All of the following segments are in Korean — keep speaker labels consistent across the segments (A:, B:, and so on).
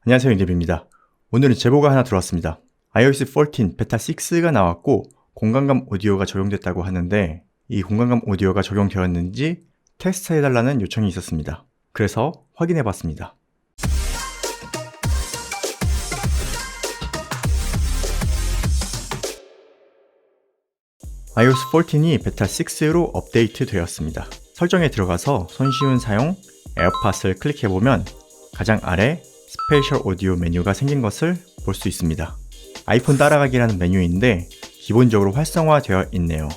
A: 안녕하세요, 윤대비입니다. 오늘은 제보가 하나 들어왔습니다. iOS 14 베타 6가 나왔고 공간감 오디오가 적용됐다고 하는데 이 공간감 오디오가 적용되었는지 테스트해달라는 요청이 있었습니다. 그래서 확인해봤습니다. iOS 14이 베타 6로 업데이트 되었습니다. 설정에 들어가서 손쉬운 사용 에어팟을 클릭해보면 가장 아래 스페셜 오디오 메뉴가 생긴 것을 볼 수 있습니다. 아이폰 따라가기라는 메뉴인데 기본적으로 활성화되어 있네요.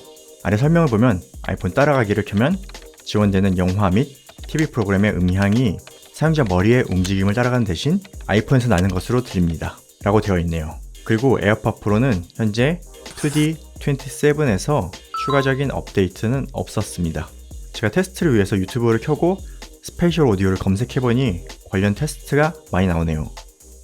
A: 아래 설명을 보면 아이폰 따라가기를 켜면 지원되는 영화 및 TV 프로그램의 음향이 사용자 머리의 움직임을 따라가는 대신 아이폰에서 나는 것으로 들립니다. 라고 되어 있네요. 그리고 에어팟 프로는 현재 2D 27에서 추가적인 업데이트는 없었습니다. 제가 테스트를 위해서 유튜브를 켜고 스페셜 오디오를 검색해보니 관련 테스트가 많이 나오네요.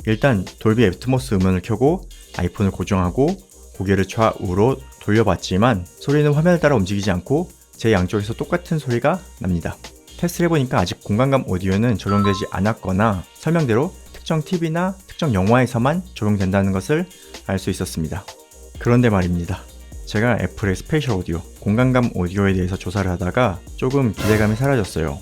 A: 일단 돌비 애트모스 음원을 켜고 아이폰을 고정하고 고개를 좌우로 돌려봤지만 소리는 화면을 따라 움직이지 않고 제 양쪽에서 똑같은 소리가 납니다. 테스트를 해보니까 아직 공간감 오디오는 적용되지 않았거나 설명대로 특정 TV나 특정 영화에서만 적용된다는 것을 알 수 있었습니다. 그런데 말입니다. 제가 애플의 스페셜 오디오, 공간감 오디오에 대해서 조사를 하다가 조금 기대감이 사라졌어요.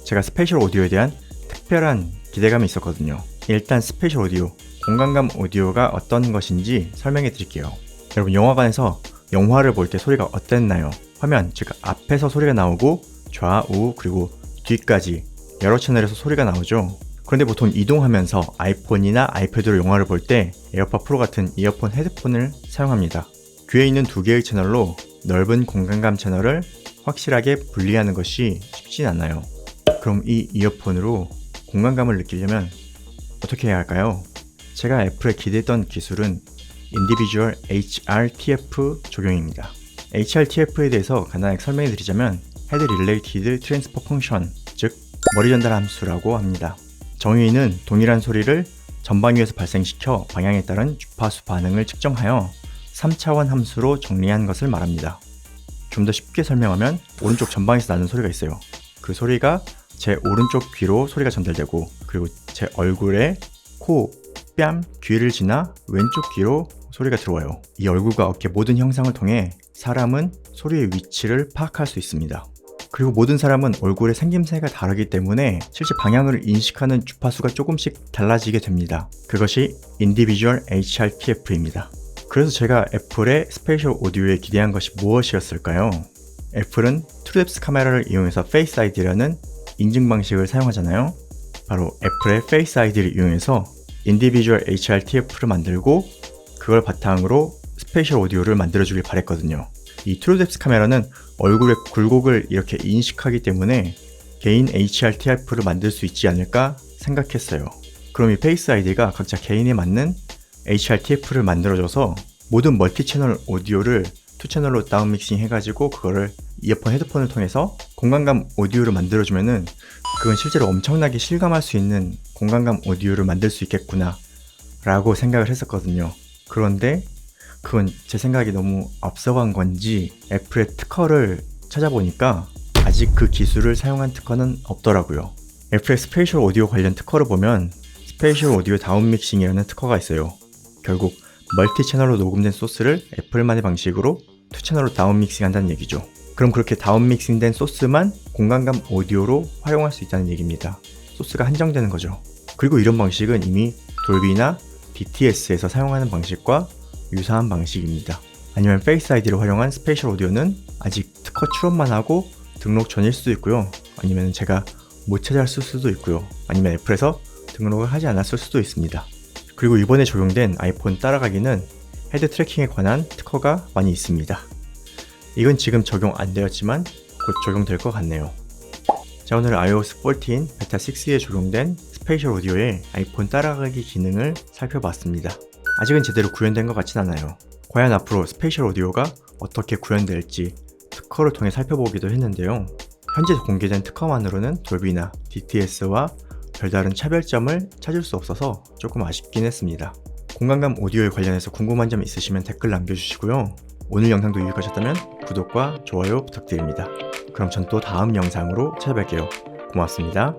A: 제가 스페셜 오디오에 대한 특별한 기대감이 있었거든요. 일단 스페셜 오디오, 공간감 오디오가 어떤 것인지 설명해 드릴게요. 여러분 영화관에서 영화를 볼 때 소리가 어땠나요? 화면, 즉 앞에서 소리가 나오고 좌우 그리고 뒤까지 여러 채널에서 소리가 나오죠. 그런데 보통 이동하면서 아이폰이나 아이패드로 영화를 볼 때 에어팟 프로 같은 이어폰 헤드폰을 사용합니다. 귀에 있는 두 개의 채널로 넓은 공간감 채널을 확실하게 분리하는 것이 쉽진 않아요. 그럼 이 이어폰으로 공간감을 느끼려면 어떻게 해야 할까요? 제가 애플에 기대했던 기술은 Individual HRTF 적용입니다. HRTF에 대해서 간단하게 설명해 드리자면 Head Related Transfer Function, 즉 머리 전달 함수라고 합니다. 정의는 동일한 소리를 전방위에서 발생시켜 방향에 따른 주파수 반응을 측정하여 3차원 함수로 정리한 것을 말합니다. 좀 더 쉽게 설명하면 오른쪽 전방에서 나는 소리가 있어요. 그 소리가 제 오른쪽 귀로 소리가 전달되고 그리고 제 얼굴에 코, 뺨, 귀를 지나 왼쪽 귀로 소리가 들어와요. 이 얼굴과 어깨 모든 형상을 통해 사람은 소리의 위치를 파악할 수 있습니다. 그리고 모든 사람은 얼굴의 생김새가 다르기 때문에 실제 방향을 인식하는 주파수가 조금씩 달라지게 됩니다. 그것이 Individual HRTF입니다. 그래서 제가 애플의 스페셜 오디오에 기대한 것이 무엇이었을까요? 애플은 TrueDepth 카메라를 이용해서 Face ID라는 인증 방식을 사용하잖아요. 바로 애플의 Face ID를 이용해서 Individual HRTF를 만들고 그걸 바탕으로 스페셜 오디오를 만들어주길 바랬거든요. 이 TrueDepth 카메라는 얼굴의 굴곡을 이렇게 인식하기 때문에 개인 HRTF를 만들 수 있지 않을까 생각했어요. 그럼 이 Face ID가 각자 개인에 맞는 HRTF를 만들어줘서 모든 멀티 채널 오디오를 2채널로 다운 믹싱 해가지고 그거를 이어폰 헤드폰을 통해서 공간감 오디오를 만들어주면은 그건 실제로 엄청나게 실감할 수 있는 공간감 오디오를 만들 수 있겠구나 라고 생각을 했었거든요. 그런데 그건 제 생각이 너무 앞서간 건지 애플의 특허를 찾아보니까 아직 그 기술을 사용한 특허는 없더라고요. 애플의 스페셜 오디오 관련 특허를 보면 스페셜 오디오 다운 믹싱이라는 특허가 있어요. 결국 멀티 채널로 녹음된 소스를 애플만의 방식으로 2채널로 다운 믹싱한다는 얘기죠. 그럼 그렇게 다운 믹싱된 소스만 공간감 오디오로 활용할 수 있다는 얘기입니다. 소스가 한정되는 거죠. 그리고 이런 방식은 이미 돌비나 DTS에서 사용하는 방식과 유사한 방식입니다. 아니면 페이스 아이디를 활용한 스페셜 오디오는 아직 특허 출원만 하고 등록 전일 수도 있고요. 아니면 제가 못 찾았을 수도 있고요. 아니면 애플에서 등록을 하지 않았을 수도 있습니다. 그리고 이번에 적용된 아이폰 따라가기는 헤드 트래킹에 관한 특허가 많이 있습니다. 이건 지금 적용 안 되었지만 곧 적용될 것 같네요. 자, 오늘 iOS 14 베타 6에 적용된 스페셜 오디오의 아이폰 따라가기 기능을 살펴봤습니다. 아직은 제대로 구현된 것 같진 않아요. 과연 앞으로 스페셜 오디오가 어떻게 구현될지 특허를 통해 살펴보기도 했는데요. 현재 공개된 특허만으로는 돌비나 DTS와 별다른 차별점을 찾을 수 없어서 조금 아쉽긴 했습니다. 공간감 오디오에 관련해서 궁금한 점 있으시면 댓글 남겨주시고요. 오늘 영상도 유익하셨다면 구독과 좋아요 부탁드립니다. 그럼 전 또 다음 영상으로 찾아뵐게요. 고맙습니다.